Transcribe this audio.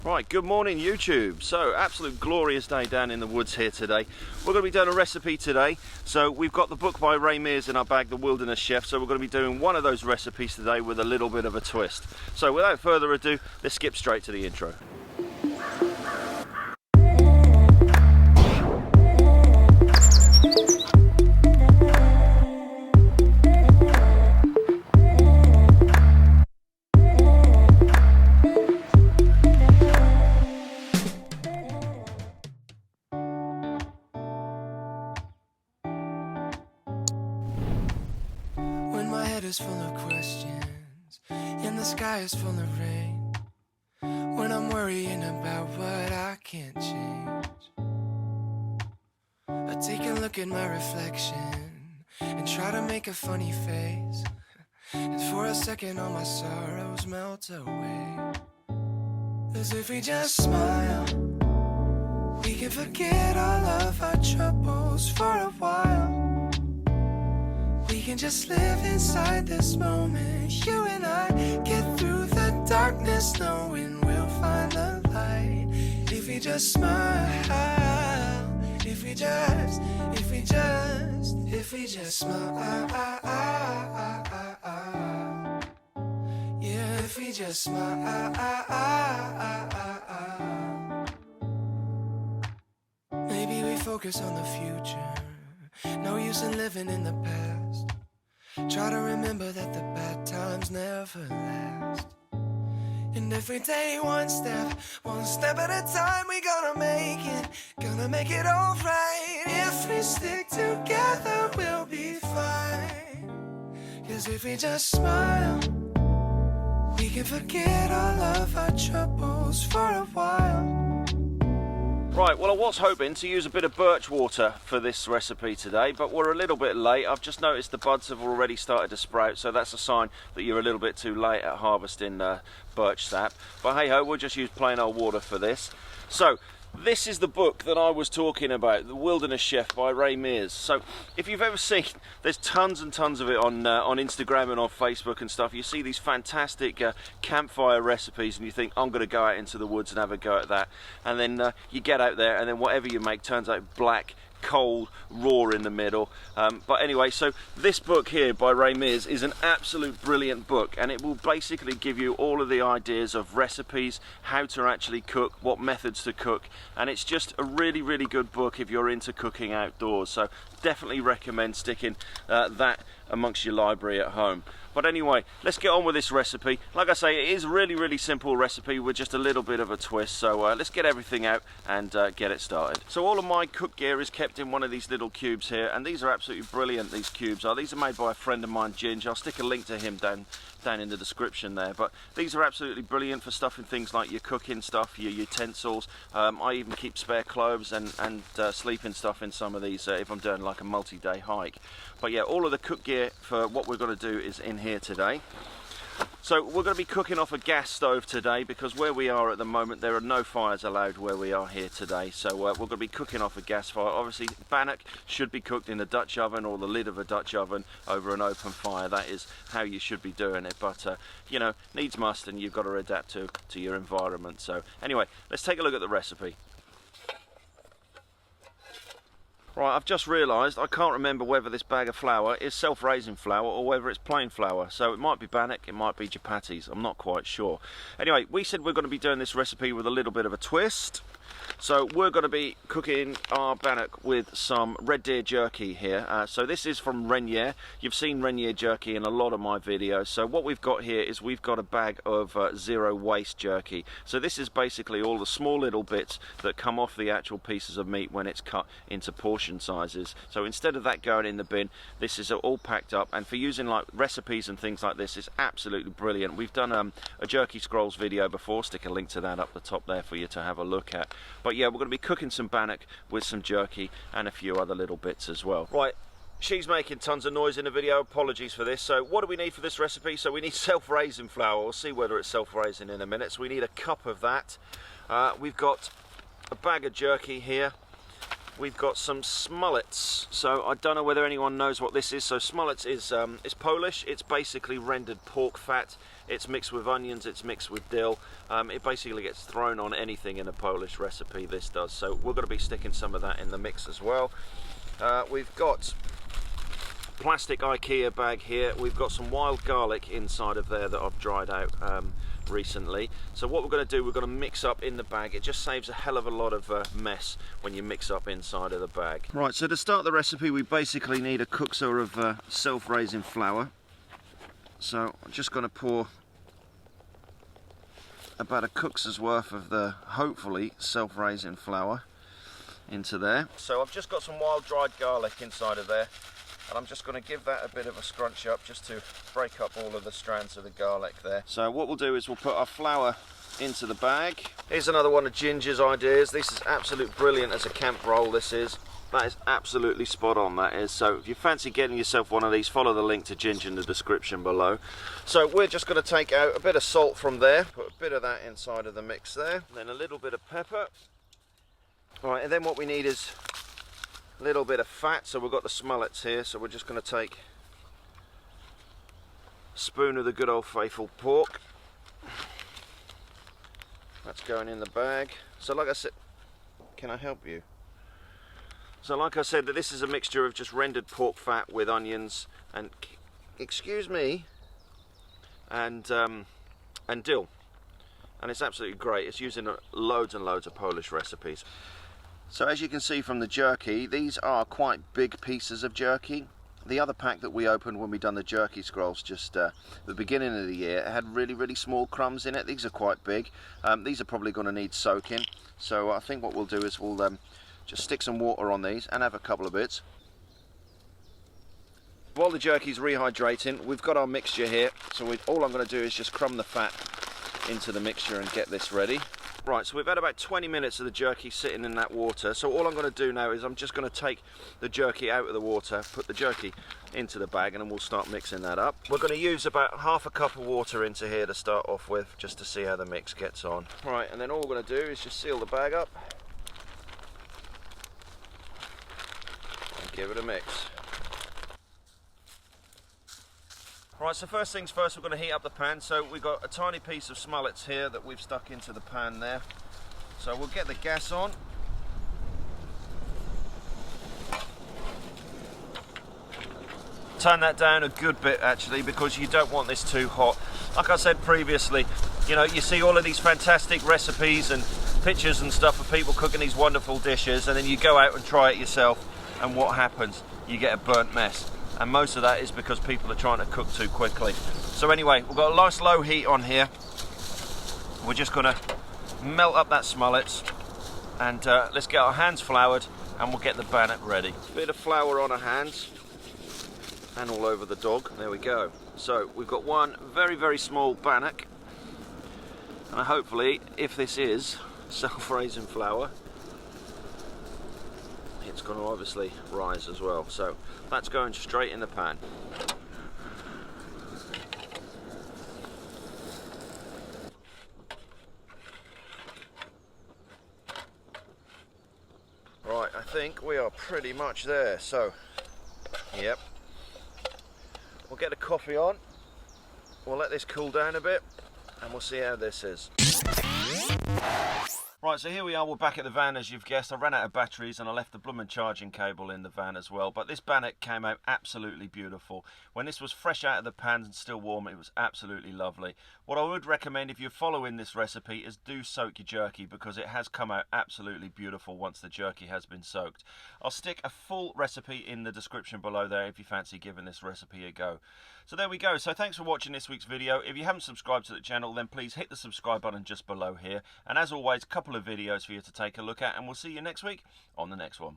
Right, good morning YouTube. So, absolute glorious day down in the woods here today. We're going to be doing a recipe today. So, we've got the book by Ray Mears in our bag, The Wilderness Chef. So, we're going to be doing one of those recipes today with a little bit of a twist. So, without further ado, let's skip straight to the intro. Is full of questions and the sky is full of rain. When I'm worrying about what I can't change, I take a look at my reflection and try to make a funny face, and for a second all my sorrows melt away. As if we just smile, we can forget all of our troubles for a while. We can just live inside this moment. You and I get through the darkness, knowing we'll find the light. If we just smile, if we just smile, yeah, if we just smile. Maybe we focus on the future. No use in living in the past. Try to remember that the bad times never last. And every day one step at a time, we gonna make it alright. If we stick together, we'll be fine. 'Cause if we just smile, we can forget all of our troubles for a while. Right, well I was hoping to use a bit of birch water for this recipe today, but we're a little bit late. I've just noticed the buds have already started to sprout, so that's a sign that you're a little bit too late at harvesting birch sap. But hey ho, we'll just use plain old water for this. So, this is the book that I was talking about, The Wilderness Chef by Ray Mears. So, if you've ever seen, there's tons and tons of it on Instagram and on Facebook and stuff. You see these fantastic campfire recipes and you think, I'm going to go out into the woods and have a go at that. And then you get out there and then whatever you make turns out black, cold, raw in the middle. But anyway, so this book here by Ray Mears is an absolute brilliant book, and it will basically give you all of the ideas of recipes, how to actually cook, what methods to cook, and it's just a really, really good book if you're into cooking outdoors. So definitely recommend sticking that amongst your library at home. But anyway, let's get on with this recipe. Like I say, it is a really, really simple recipe with just a little bit of a twist. So let's get everything out and get it started. So all of my cook gear is kept in one of these little cubes here, and these are absolutely brilliant, these cubes are. These are made by a friend of mine, Ginger. I'll stick a link to him down in the description there. But these are absolutely brilliant for stuffing things like your cooking stuff, your utensils. I even keep spare clothes and sleeping stuff in some of these if I'm doing like a multi-day hike. But yeah, all of the cook gear for what we're going to do is in here today. So we're going to be cooking off a gas stove today because where we are at the moment there are no fires allowed where we are here today. So we're going to be cooking off a gas fire. Obviously bannock should be cooked in a Dutch oven or the lid of a Dutch oven over an open fire. That is how you should be doing it, but you know, needs must, and you've got to adapt to your environment. So anyway, let's take a look at the recipe. Right, I've just realised I can't remember whether this bag of flour is self-raising flour or whether it's plain flour. So it might be bannock, it might be chapatis, I'm not quite sure. Anyway, we said we're going to be doing this recipe with a little bit of a twist. So we're going to be cooking our bannock with some red deer jerky here. So this is from Renjer. You've seen Renjer jerky in a lot of my videos. So what we've got here is we've got a bag of zero waste jerky. So this is basically all the small little bits that come off the actual pieces of meat when it's cut into portion sizes. So instead of that going in the bin, this is all packed up, and for using like recipes and things like this, it's absolutely brilliant. We've done a jerky scrolls video before. Stick a link to that up the top there for you to have a look at. But yeah, we're going to be cooking some bannock with some jerky and a few other little bits as well. Right, she's making tons of noise in the video, apologies for this. So what do we need for this recipe? So we need self-raising flour. We'll see whether it's self-raising in a minute. So we need a cup of that. We've got a bag of jerky here. we've got some smullets. So I don't know whether anyone knows what this is. So smullets is it's Polish. It's basically rendered pork fat. It's mixed with onions, it's mixed with dill. It basically gets thrown on anything in a Polish recipe, this does. So we're going to be sticking some of that in the mix as well. We've got plastic IKEA bag here. We've got some wild garlic inside of there that I've dried out recently. So what we're going to do, we're going to mix up in the bag. It just saves a hell of a lot of mess when you mix up inside of the bag. Right, so to start the recipe we basically need a cookser of self-raising flour. So I'm just going to pour about a cookser's worth of the hopefully self-raising flour into there. So I've just got some wild dried garlic inside of there, and I'm just going to give that a bit of a scrunch up just to break up all of the strands of the garlic there. So what we'll do is we'll put our flour into the bag. Here's another one of Ginger's ideas. This is absolute brilliant as a camp roll, this is. That is absolutely spot on, that is. So if you fancy getting yourself one of these, follow the link to Ginger in the description below. So we're just going to take out a bit of salt from there, put a bit of that inside of the mix there, then a little bit of pepper. Right, and then what we need is a little bit of fat. So we've got the smullets here, so we're just going to take a spoon of the good old faithful pork. That's going in the bag. So like I said, can I help you? So like I said, that this is a mixture of just rendered pork fat with onions and, excuse me, and dill. And it's absolutely great. It's used in loads and loads of Polish recipes. So as you can see from the jerky, these are quite big pieces of jerky. The other pack that we opened when we done the jerky scrolls just at the beginning of the year, it had really small crumbs in it. These are quite big. These are probably going to need soaking. So I think what we'll do is we'll just stick some water on these and have a couple of bits. While the jerky's rehydrating, we've got our mixture here. So all I'm going to do is just crumb the fat into the mixture and get this ready. Right, so we've had about 20 minutes of the jerky sitting in that water. So all I'm going to do now is I'm just going to take the jerky out of the water, put the jerky into the bag, and then we'll start mixing that up. We're going to use about half a cup of water into here to start off with, just to see how the mix gets on. Right, and then all we're going to do is just seal the bag up and give it a mix. Right, so first things first, we're going to heat up the pan. So we've got a tiny piece of smullets here that we've stuck into the pan there. So we'll get the gas on. Turn that down a good bit actually, because you don't want this too hot. Like I said previously, you know, you see all of these fantastic recipes and pictures and stuff of people cooking these wonderful dishes, and then you go out and try it yourself, and what happens? You get a burnt mess. And most of that is because people are trying to cook too quickly. So anyway, we've got a nice low heat on here. We're just going to melt up that smullets, and let's get our hands floured, and we'll get the bannock ready. Bit of flour on our hands and all over the dog. There we go. So we've got one very small bannock, and hopefully, if this is self-raising flour, it's going to obviously rise as well. So that's going straight in the pan. Right, I think we are pretty much there. So, yep. We'll get the coffee on. We'll let this cool down a bit, and we'll see how this is. Right, so here we are, we're back at the van, as you've guessed. I ran out of batteries and I left the blooming charging cable in the van as well. But this bannock came out absolutely beautiful. When this was fresh out of the pan and still warm, it was absolutely lovely. What I would recommend if you're following this recipe is do soak your jerky, because it has come out absolutely beautiful once the jerky has been soaked. I'll stick a full recipe in the description below there if you fancy giving this recipe a go. So there we go. So thanks for watching this week's video. If you haven't subscribed to the channel, then please hit the subscribe button just below here. And as always, a couple of videos for you to take a look at, and we'll see you next week on the next one.